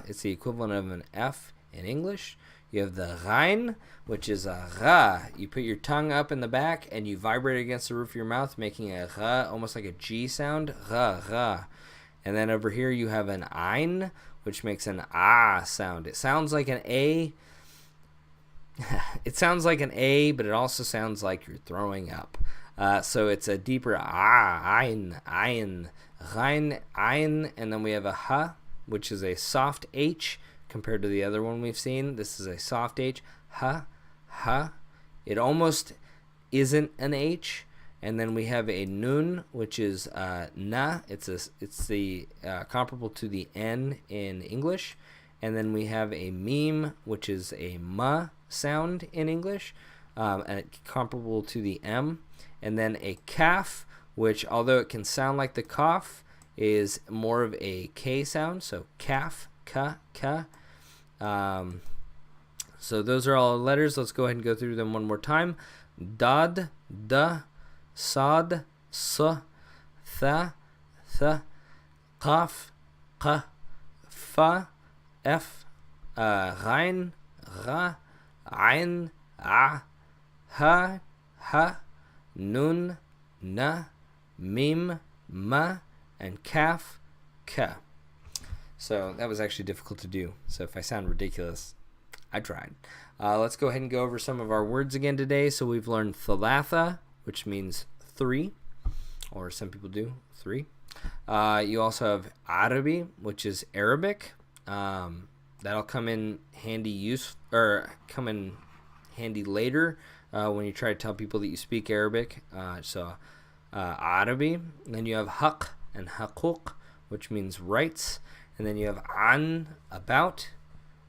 It's the equivalent of an F in English. You have the Hein, which is a Ra. You put your tongue up in the back and you vibrate against the roof of your mouth, making a Ra, almost like a G sound. Ra. And then over here you have an Ein, which makes an Ah sound. It sounds like an A. It sounds like an A, but it also sounds like you're throwing up. So it's a deeper Ein, Rein, Ein, and then we have a Ha, which is a soft H compared to the other one we've seen. This is a soft H, Ha. It almost isn't an H. And then we have a Nun, which is Na. It's the comparable to the N in English. And then we have a Meme, which is a Ma sound in English, and comparable to the M. And then a Kaf, which although it can sound like the cough, is more of a K sound. So Kaf, Ka. So those are all letters. Let's go ahead and go through them one more time. Dodd, da, Sod, Sa, Tha, Qaf, Qa, Fa, F, Rein, Ra, Ein, A, Ha, Nun, Na, Mim, Ma, and Kaf, Ka. So that was actually difficult to do. So if I sound ridiculous, I tried. Let's go ahead and go over some of our words again today. So we've learned thalatha, which means 3, or some people do 3. You also have Arabi, which is Arabic. That'll come in handy come in handy later when you try to tell people that you speak Arabic. Arabi. And then you have haq and haquq, which means rights. And then you have an, about,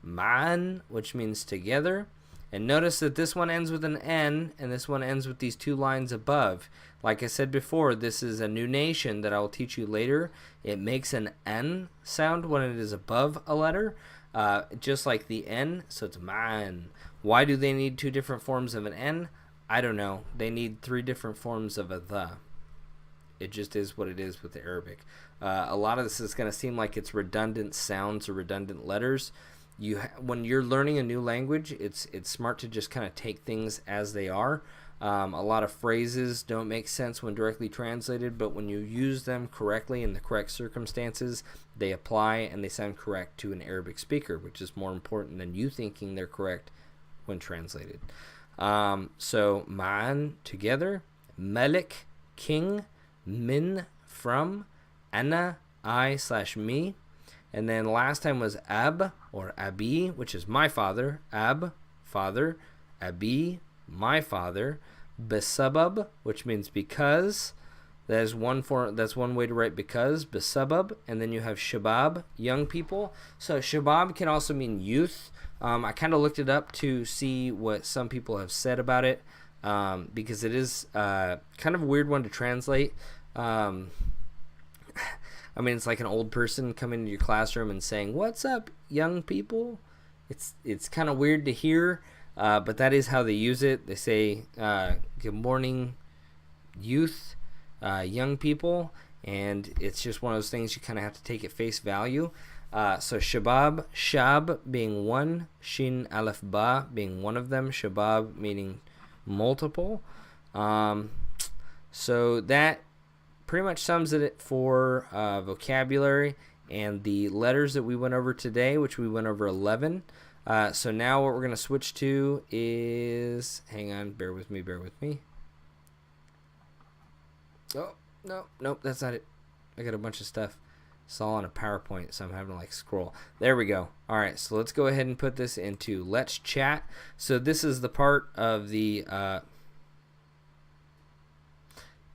ma'an, which means together. And notice that this one ends with an N, and this one ends with these two lines above. Like I said before, this is a new nation that I will teach you later. It makes an N sound when it is above a letter, just like the N, so it's ma'an. Why do they need two different forms of an N? I don't know. They need three different forms of a the. It just is what it is with the Arabic. A lot of this is going to seem like it's redundant sounds or redundant letters. When you're learning a new language, it's smart to just kind of take things as they are. A lot of phrases don't make sense when directly translated, but when you use them correctly in the correct circumstances, they apply and they sound correct to an Arabic speaker, which is more important than you thinking they're correct when translated. So ma'an, together, Malik, king, min, from, ana, I/me. And then last time was ab, or abi, which is my father. Ab, father. Abi, my father. Besabab, which means because. That's one way to write because. Besabab. And then you have shabab, young people. So shabab can also mean youth. I kind of looked it up to see what some people have said about it, because it is kind of a weird one to translate. I mean, it's like an old person coming into your classroom and saying, "What's up, young people?" It's kind of weird to hear, but that is how they use it. They say, "Good morning, youth, young people," and it's just one of those things you kind of have to take at face value. So shabab, shab being one, shin alif ba being one of them, shabab meaning multiple. So that pretty much sums it for vocabulary and the letters that we went over today, which we went over 11. So now what we're going to switch to is, hang on, bear with me. Oh, nope, that's not it. I got a bunch of stuff. It's all on a PowerPoint, so I'm having to scroll. There we go. All right, so let's go ahead and put this into Let's Chat. So this is the part of the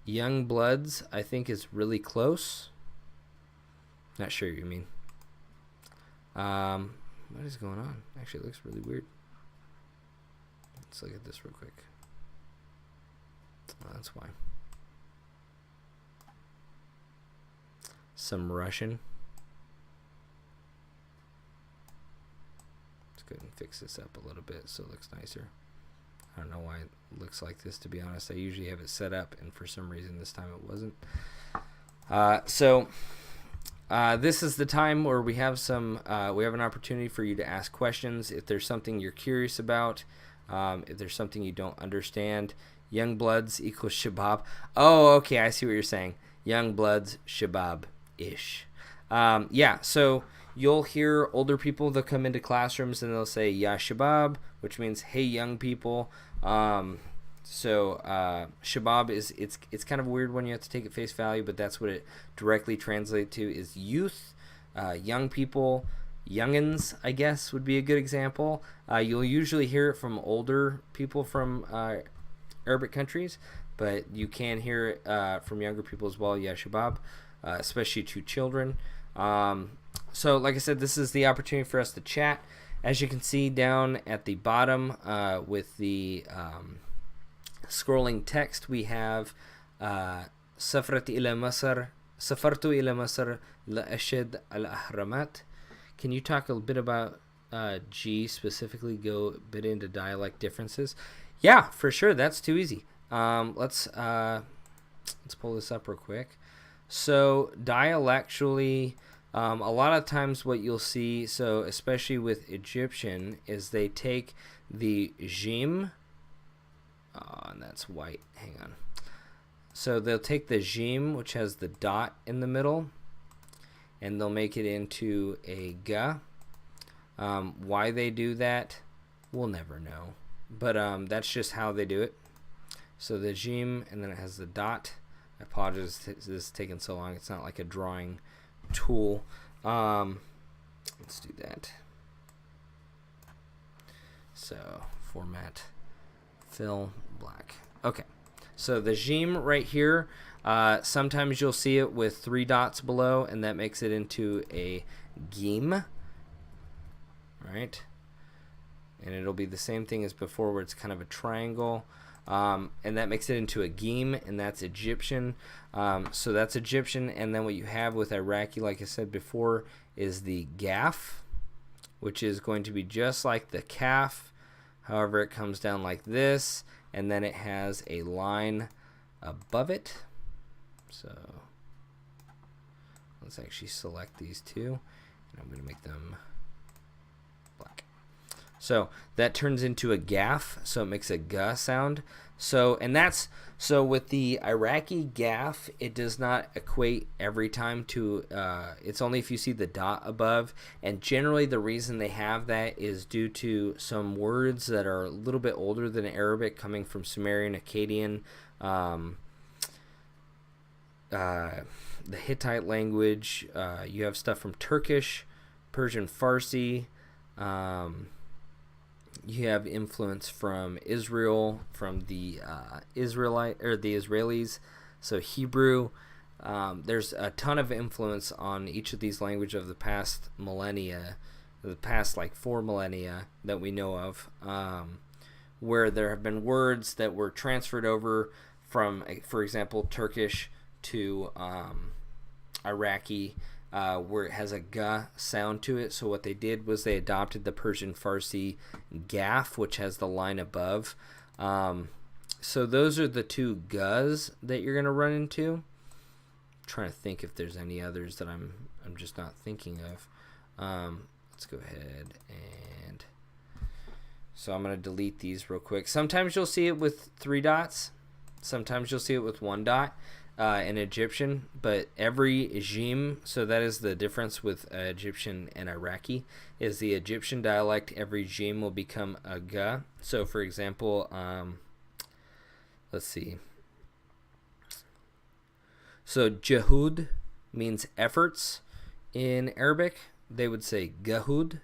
Young Bloods, I think, is really close. Not sure what you mean. What is going on? Actually, it looks really weird. Let's look at this real quick. Oh, that's why. Some Russian. Let's go ahead and fix this up a little bit so it looks nicer. I don't know why it looks like this, to be honest. I usually have it set up, and for some reason this time it wasn't. This is the time where we have an opportunity for you to ask questions. If there's something you're curious about, if there's something you don't understand, young bloods equals shabab. Oh, okay, I see what you're saying. Young bloods, shabab-ish. So you'll hear older people that come into classrooms and they'll say ya shabab, which means hey young people. Shabab it's kind of weird when you have to take it face value, but that's what it directly translates to is youth, young people, youngins, I guess would be a good example. You'll usually hear it from older people from Arabic countries, but you can hear it from younger people as well, ya shabab, especially to children. So like I said, this is the opportunity for us to chat. As you can see down at the bottom with the scrolling text, we have safartu ila Masr la'ashid al-ahramat. Can you talk a bit about G specifically, go a bit into dialect differences? Yeah, for sure. That's too easy. Let's pull this up real quick. So dialectually, a lot of times what you'll see, so especially with Egyptian, is they take the jim, and that's white, hang on. So they'll take the jim, which has the dot in the middle, and they'll make it into a ga. Why they do that, we'll never know. But that's just how they do it. So the jim, and then it has the dot. I apologize this is taking so long. It's not like a drawing tool. Let's do that. So format, fill, black. Okay. So the jim right here, sometimes you'll see it with 3 dots below, and that makes it into a gim. Right? And it'll be the same thing as before where it's kind of a triangle. And that makes it into a gim, and that's Egyptian. So that's Egyptian, and then what you have with Iraqi, like I said before, is the gaf, which is going to be just like the kaf. However, it comes down like this, and then it has a line above it. So let's actually select these two, and I'm going to make them black. So that turns into a gaf, so it makes a g sound. So with the Iraqi gaf, it does not equate every time to, it's only if you see the dot above, and generally the reason they have that is due to some words that are a little bit older than Arabic, coming from Sumerian, Akkadian, the Hittite language. You have stuff from Turkish, Persian, Farsi. You have influence from Israel, from the Israelis, so Hebrew. There's a ton of influence on each of these languages of the past millennia, the past like 4 millennia that we know of, where there have been words that were transferred over from, for example, Turkish to Iraqi, where it has a g sound to it. So what they did was they adopted the Persian Farsi gaf, which has the line above. So those are the 2 gs that you're going to run into. I'm trying to think if there's any others that I'm just not thinking of. Let's go ahead and so I'm going to delete these real quick. Sometimes you'll see it with 3 dots. Sometimes you'll see it with 1 dot. In Egyptian, but every jim, so that is the difference with Egyptian and Iraqi, is the Egyptian dialect, every jim will become a g. So for example, let's see. So jahud means efforts in Arabic. They would say gahud,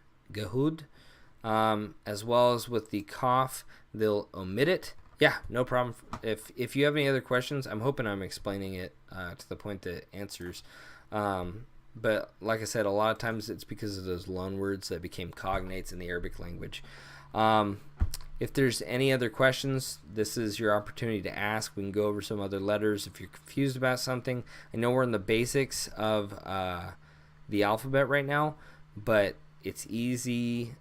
as well as with the kaf, they'll omit it. Yeah, no problem. If you have any other questions, I'm hoping I'm explaining it to the point that answers. But like I said, a lot of times it's because of those loan words that became cognates in the Arabic language. If there's any other questions, this is your opportunity to ask. We can go over some other letters if you're confused about something. I know we're in the basics of the alphabet right now, but it's easy.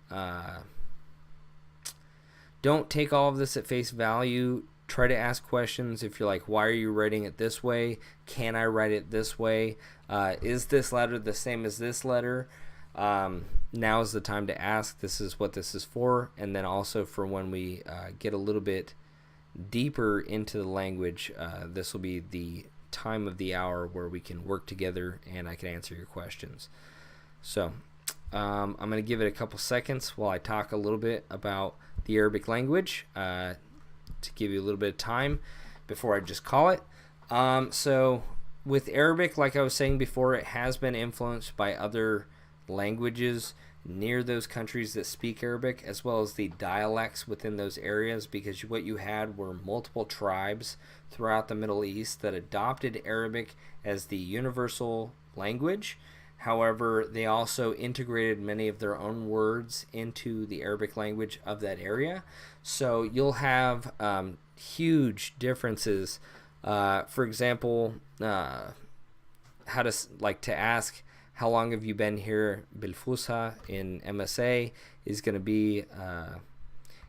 Don't take all of this at face value. Try to ask questions. If you're like, why are you writing it this way? Can I write it this way? Is this letter the same as this letter? Now is the time to ask. This is what this is for. And then also for when we get a little bit deeper into the language, this will be the time of the hour where we can work together and I can answer your questions. So I'm going to give it a couple seconds while I talk a little bit about the Arabic language to give you a little bit of time before I just call it. So with Arabic, like I was saying before, it has been influenced by other languages near those countries that speak Arabic, as well as the dialects within those areas, because what you had were multiple tribes throughout the Middle East that adopted Arabic as the universal language. However, they also integrated many of their own words into the Arabic language of that area. So you'll have huge differences. For example, how to ask, how long have you been here? Bilfusha in MSA is going to be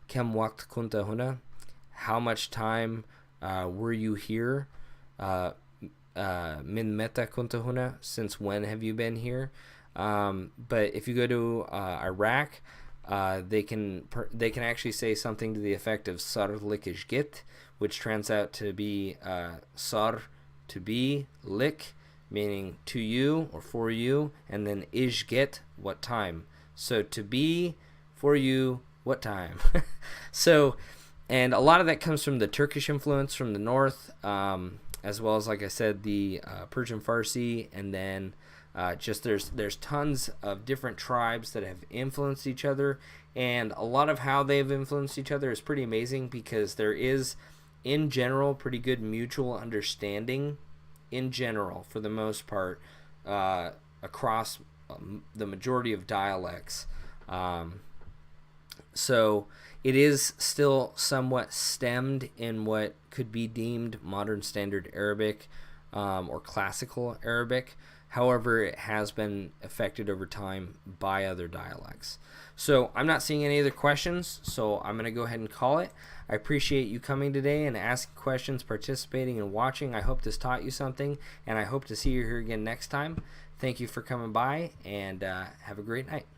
Kem waqt kunta huna? How much time were you here? Min meta kunta huna? Since when have you been here? But if you go to Iraq, they can actually say something to the effect of sar likish git, which translates out to be sar, to be, lik, meaning to you or for you, and then ish get, what time. So to be, for you, what time. So, and a lot of that comes from the Turkish influence from the north. as well as, like I said, the Persian Farsi, and then just there's tons of different tribes that have influenced each other, and a lot of how they've influenced each other is pretty amazing, because there is, in general, pretty good mutual understanding in general, for the most part, across the majority of dialects. So it is still somewhat stemmed in what could be deemed modern standard Arabic, or classical Arabic. However, it has been affected over time by other dialects. So I'm not seeing any other questions, so I'm going to go ahead and call it. I appreciate you coming today and asking questions, participating, and watching. I hope this taught you something, and I hope to see you here again next time. Thank you for coming by, and have a great night.